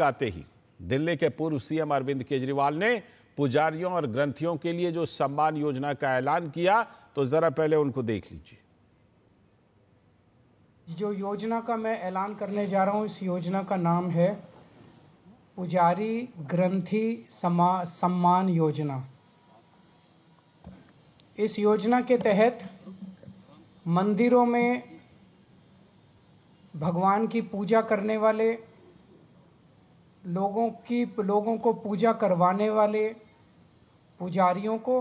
आते ही दिल्ली के पूर्व सीएम अरविंद केजरीवाल ने पुजारियों और ग्रंथियों के लिए जो सम्मान योजना का ऐलान किया, तो जरा पहले उनको देख लीजिए। जो योजना का मैं ऐलान करने जा रहा हूं, इस योजना का नाम है पुजारी ग्रंथी सम्मान योजना। इस योजना के तहत मंदिरों में भगवान की पूजा करने वाले लोगों को पूजा करवाने वाले पुजारियों को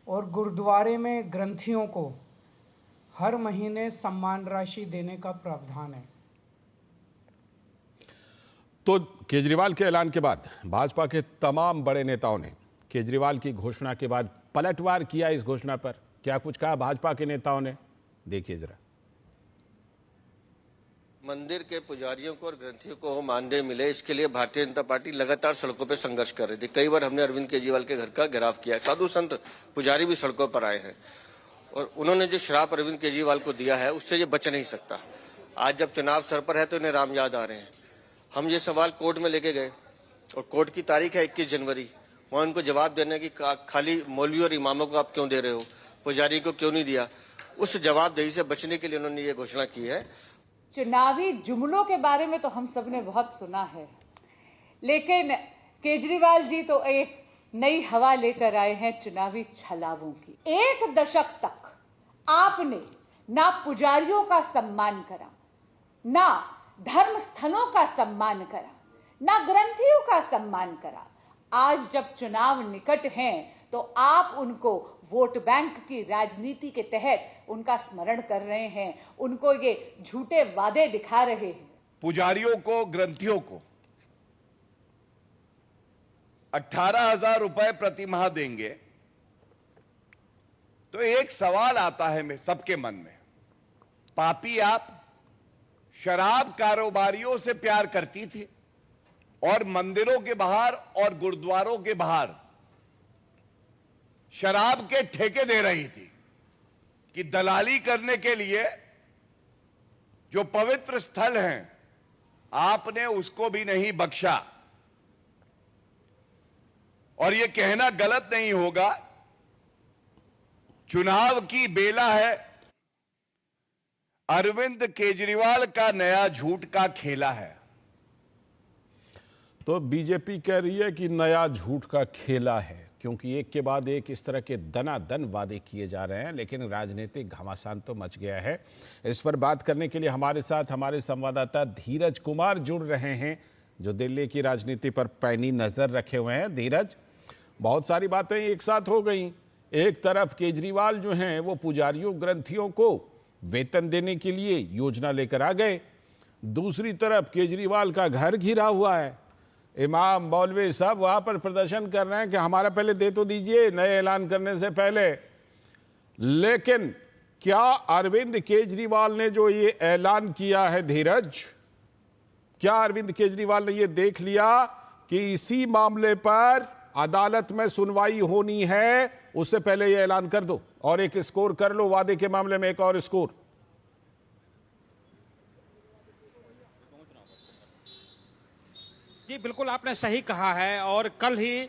और गुरुद्वारे में ग्रंथियों को हर महीने सम्मान राशि देने का प्रावधान है। तो केजरीवाल के ऐलान के बाद भाजपा के तमाम बड़े नेताओं ने केजरीवाल की घोषणा के बाद पलटवार किया। इस घोषणा पर क्या कुछ कहा भाजपा के नेताओं ने, देखिए जरा। मंदिर के पुजारियों को और ग्रंथियों को मानदेय मिले, इसके लिए भारतीय जनता पार्टी लगातार सड़कों पर संघर्ष कर रही थी। कई बार हमने अरविंद केजरीवाल के घर का घेराव किया है। साधु संत पुजारी भी सड़कों पर आए हैं और उन्होंने जो श्राप अरविंद केजरीवाल को दिया है उससे ये बच नहीं सकता। आज जब चुनाव सर पर है तो इन्हें राम याद आ रहे हैं। हम ये सवाल कोर्ट में लेके गए और कोर्ट की तारीख है 21 जनवरी। वहाँ उनको जवाब देने की खाली मौलवी और इमामों को आप क्यों दे रहे हो, पुजारी को क्यों नहीं दिया। उस जवाबदेही से बचने के लिए उन्होंने ये घोषणा की है। चुनावी जुमलों के बारे में तो हम सबने बहुत सुना है, लेकिन केजरीवाल जी तो एक नई हवा लेकर आए हैं चुनावी छलावों की। 1 दशक तक आपने ना पुजारियों का सम्मान करा, ना धर्म स्थलों का सम्मान करा, ना ग्रंथियों का सम्मान करा। आज जब चुनाव निकट हैं तो आप उनको वोट बैंक की राजनीति के तहत उनका स्मरण कर रहे हैं, उनको ये झूठे वादे दिखा रहे हैं। पुजारियों को, ग्रंथियों को 18,000 रुपए प्रति माह देंगे, तो एक सवाल आता है सबके मन में, पापी आप शराब कारोबारियों से प्यार करती थी और मंदिरों के बाहर और गुरुद्वारों के बाहर शराब के ठेके दे रही थी कि दलाली करने के लिए जो पवित्र स्थल हैं आपने उसको भी नहीं बख्शा। और यह कहना गलत नहीं होगा, चुनाव की बेला है, अरविंद केजरीवाल का नया झूठ का खेला है। तो बीजेपी कह रही है कि नया झूठ का खेला है, क्योंकि एक के बाद एक इस तरह के दनादन वादे किए जा रहे हैं, लेकिन राजनीतिक घमासान तो मच गया है। इस पर बात करने के लिए हमारे साथ हमारे संवाददाता धीरज कुमार जुड़ रहे हैं, जो दिल्ली की राजनीति पर पैनी नजर रखे हुए हैं। धीरज, बहुत सारी बातें एक साथ हो गई। एक तरफ केजरीवाल जो हैं वो पुजारियों ग्रंथियों को वेतन देने के लिए योजना लेकर आ गए, दूसरी तरफ केजरीवाल का घर घिरा हुआ है, इमाम मौलवी सब वहां पर प्रदर्शन कर रहे हैं कि हमारा पहले दे तो दीजिए नए ऐलान करने से पहले। लेकिन क्या अरविंद केजरीवाल ने जो ये ऐलान किया है, धीरज, क्या अरविंद केजरीवाल ने ये देख लिया कि इसी मामले पर अदालत में सुनवाई होनी है, उससे पहले ये ऐलान कर दो और एक स्कोर कर लो, वादे के मामले में एक और स्कोर? जी बिल्कुल, आपने सही कहा है। और कल ही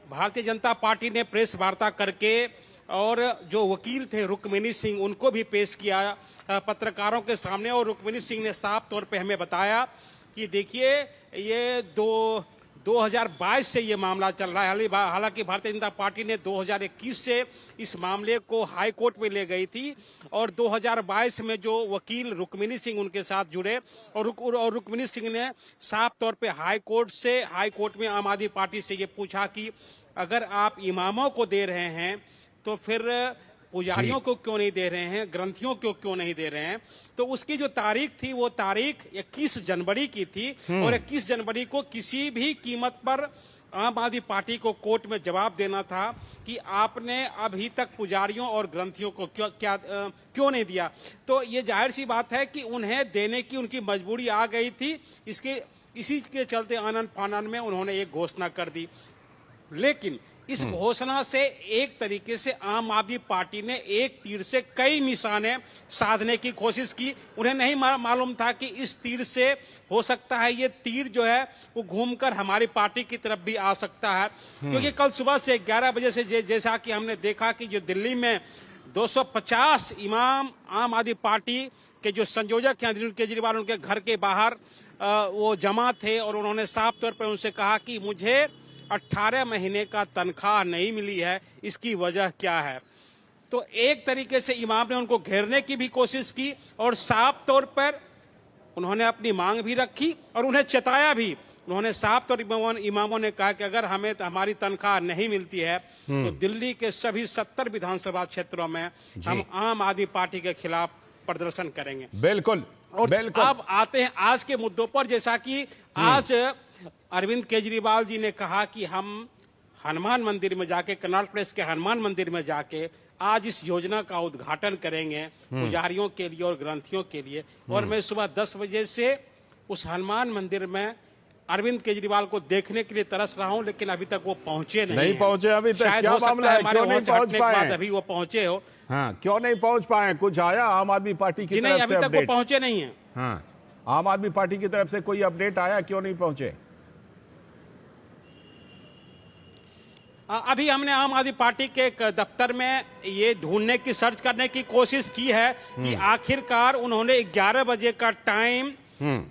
भारतीय जनता पार्टी ने प्रेस वार्ता करके और जो वकील थे रुक्मिणी सिंह, उनको भी पेश किया पत्रकारों के सामने। और रुक्मिणी सिंह ने साफ तौर पे हमें बताया कि देखिए, ये 2022 से ये मामला चल रहा है। हालांकि भारतीय जनता पार्टी ने 2021 से इस मामले को हाई कोर्ट में ले गई थी और 2022 में जो वकील रुक्मिणी सिंह उनके साथ जुड़े और रुक्मिणी सिंह ने साफ तौर पे हाई कोर्ट में आम आदमी पार्टी से ये पूछा कि अगर आप इमामों को दे रहे हैं तो फिर पुजारियों को क्यों नहीं दे रहे हैं, ग्रंथियों को क्यों नहीं दे रहे हैं। तो उसकी जो तारीख थी वो तारीख 21 जनवरी की थी और 21 जनवरी को किसी भी कीमत पर आम आदमी पार्टी को कोर्ट में जवाब देना था कि आपने अभी तक पुजारियों और ग्रंथियों को क्यों नहीं दिया। तो ये जाहिर सी बात है कि उन्हें देने की उनकी मजबूरी आ गई थी। इसी के चलते आनन फानन में उन्होंने एक घोषणा कर दी। लेकिन इस घोषणा से एक तरीके से आम आदमी पार्टी ने एक तीर से कई निशाने साधने की कोशिश की। उन्हें नहीं मालूम था कि इस तीर से हो सकता है ये तीर जो है वो घूमकर हमारी पार्टी की तरफ भी आ सकता है, क्योंकि कल सुबह से 11 बजे से जैसा कि हमने देखा कि जो दिल्ली में 250 इमाम आम आदमी पार्टी के जो संयोजक हैं अरविंद केजरीवाल, उनके घर के बाहर वो जमा थे और उन्होंने साफ तौर पर उनसे कहा कि मुझे 18 महीने का तनख्वाह नहीं मिली है, इसकी वजह क्या है। तो एक तरीके से इमाम ने उनको घेरने की भी कोशिश की और साफ तौर पर उन्होंने अपनी मांग भी रखी और उन्हें चेताया भी। उन्होंने साफ तौर पर इमामों ने कहा कि अगर हमें हमारी तनख्वाह नहीं मिलती है तो दिल्ली के सभी 70 विधानसभा क्षेत्रों में हम आम आदमी पार्टी के खिलाफ प्रदर्शन करेंगे। बिल्कुल। और अब आते हैं आज के मुद्दों पर। जैसा कि आज अरविंद केजरीवाल जी ने कहा कि हम हनुमान मंदिर में जाके, कन्नाट प्लेस के हनुमान मंदिर में जाके आज इस योजना का उद्घाटन करेंगे पुजारियों के लिए और ग्रंथियों के लिए। और मैं सुबह 10 बजे से उस हनुमान मंदिर में अरविंद केजरीवाल को देखने के लिए तरस रहा हूं, लेकिन अभी तक वो पहुंचे नहीं पहुंचे अभी तक। क्या मामला है, क्यों नहीं पहुंच पाए? अभी वो पहुंचे हो। हाँ, क्यों नहीं पहुंच पाए? कुछ आया आम आदमी पार्टी की तरफ से? अभी तक वो पहुंचे नहीं है। हाँ, आम आदमी पार्टी की तरफ से कोई अपडेट आया, क्यों नहीं पहुंचे? अभी हमने आम आदमी पार्टी के दफ्तर में ये ढूंढने की, सर्च करने की कोशिश की है कि आखिरकार उन्होंने 11 बजे का टाइम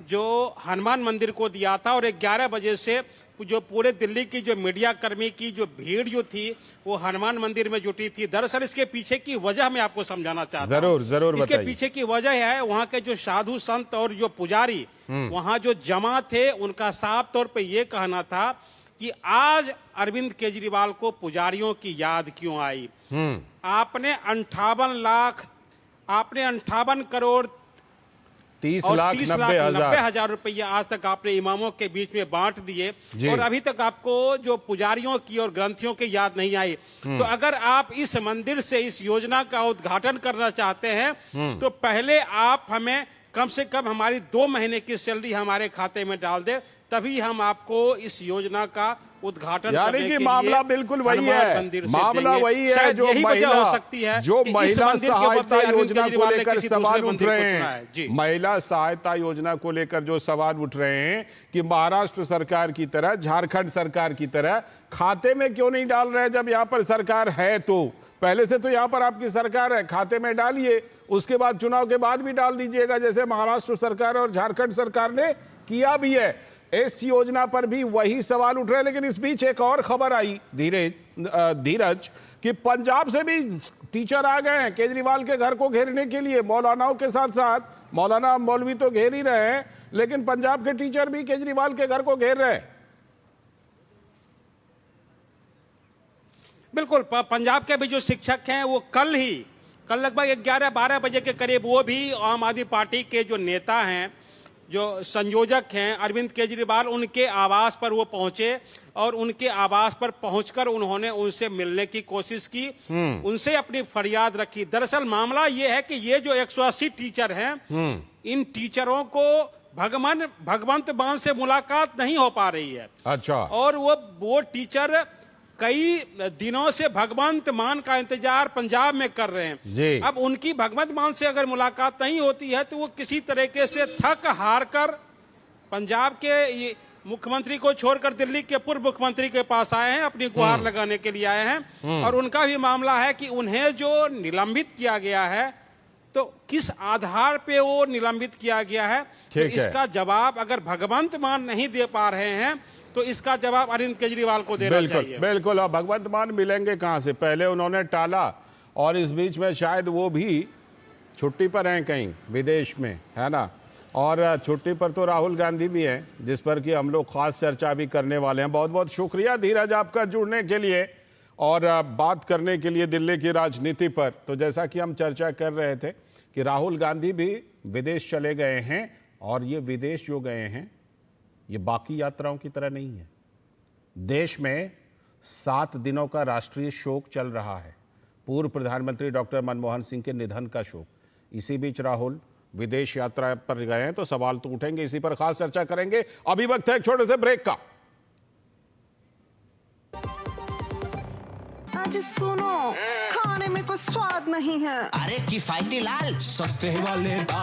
जो हनुमान मंदिर को दिया था और 11 बजे से जो पूरे दिल्ली की जो मीडिया कर्मी की जो भीड़ जो थी वो हनुमान मंदिर में जुटी थी। दरअसल इसके पीछे की वजह मैं आपको समझाना चाहता हूं। जरूर इसके पीछे की वजह है वहां के जो साधु संत और जो पुजारी वहां जो जमा थे, उनका साफ तौर पे ये कहना था कि आज अरविंद केजरीवाल को पुजारियों की याद क्यों आई। आपने 58 करोड़ 30,90,000 रुपया आज तक आपने इमामों के बीच में बांट दिए और अभी तक आपको जो पुजारियों की और ग्रंथियों की याद नहीं आई। तो अगर आप इस मंदिर से इस योजना का उद्घाटन करना चाहते हैं तो पहले आप हमें कम से कम हमारी 2 महीने की सैलरी हमारे खाते में डाल दे, तभी हम आपको इस योजना का उद्घाटन। यानी कि मामला बिल्कुल वही है, मामला वही है जो महिला हो सकती है, जो महिला सहायता योजना को लेकर सवाल उठ रहे हैं, महिला सहायता योजना को लेकर जो सवाल उठ रहे हैं कि महाराष्ट्र सरकार की तरह, झारखंड सरकार की तरह खाते में क्यों नहीं डाल रहे जब यहां पर सरकार है। तो पहले से तो यहां पर आपकी सरकार है, खाते में डालिए, उसके बाद चुनाव के बाद भी डाल दीजिएगा जैसे महाराष्ट्र सरकार और झारखंड सरकार ने किया भी है। इस योजना पर भी वही सवाल उठ रहे हैं। लेकिन इस बीच एक और खबर आई धीरज कि पंजाब से भी टीचर आ गए हैं केजरीवाल के घर को घेरने के लिए। मौलानाओं के साथ साथ मौलाना मौलवी तो घेर ही रहे हैं, लेकिन पंजाब के टीचर भी केजरीवाल के घर को घेर रहे हैं। बिल्कुल, पंजाब के भी जो शिक्षक हैं वो कल लगभग 11-12 बजे के करीब वो भी आम आदमी पार्टी के जो नेता हैं, जो संयोजक हैं अरविंद केजरीवाल, उनके आवास पर वो पहुंचे और उनके आवास पर पहुंचकर उन्होंने उनसे मिलने की कोशिश की, उनसे अपनी फरियाद रखी। दरअसल मामला ये है कि ये जो 180 टीचर हैं, इन टीचरों को भगवंत मान से मुलाकात नहीं हो पा रही है। अच्छा। और वो टीचर कई दिनों से भगवंत मान का इंतजार पंजाब में कर रहे हैं। अब उनकी भगवंत मान से अगर मुलाकात नहीं होती है तो वो किसी तरीके से थक हार कर पंजाब के मुख्यमंत्री को छोड़कर दिल्ली के पूर्व मुख्यमंत्री के पास आए हैं, अपनी गुहार लगाने के लिए आए हैं। और उनका भी मामला है कि उन्हें जो निलंबित किया गया है तो किस आधार पे वो निलंबित किया गया है, तो इसका जवाब अगर भगवंत मान नहीं दे पा रहे हैं तो इसका जवाब अरविंद केजरीवाल को देना चाहिए। बिल्कुल। और भगवंत मान मिलेंगे कहां से, पहले उन्होंने टाला और इस बीच में शायद वो भी छुट्टी पर हैं कहीं विदेश में, है ना। और छुट्टी पर तो राहुल गांधी भी हैं, जिस पर कि हम लोग खास चर्चा भी करने वाले हैं। बहुत बहुत शुक्रिया धीरज आपका जुड़ने के लिए और बात करने के लिए दिल्ली की राजनीति पर। तो जैसा कि हम चर्चा कर रहे थे कि राहुल गांधी भी विदेश चले गए हैं और ये विदेश जो गए हैं ये बाकी यात्राओं की तरह नहीं है। देश में 7 दिनों का राष्ट्रीय शोक चल रहा है, पूर्व प्रधानमंत्री डॉक्टर मनमोहन सिंह के निधन का शोक। इसी बीच राहुल विदेश यात्रा पर गए हैं तो सवाल तो उठेंगे, इसी पर खास चर्चा करेंगे। अभी वक्त है एक छोटे से ब्रेक का। जी सुनो, खाने में कोई स्वाद नहीं है। अरे किफायती लाल, सस्ते वाले दाल।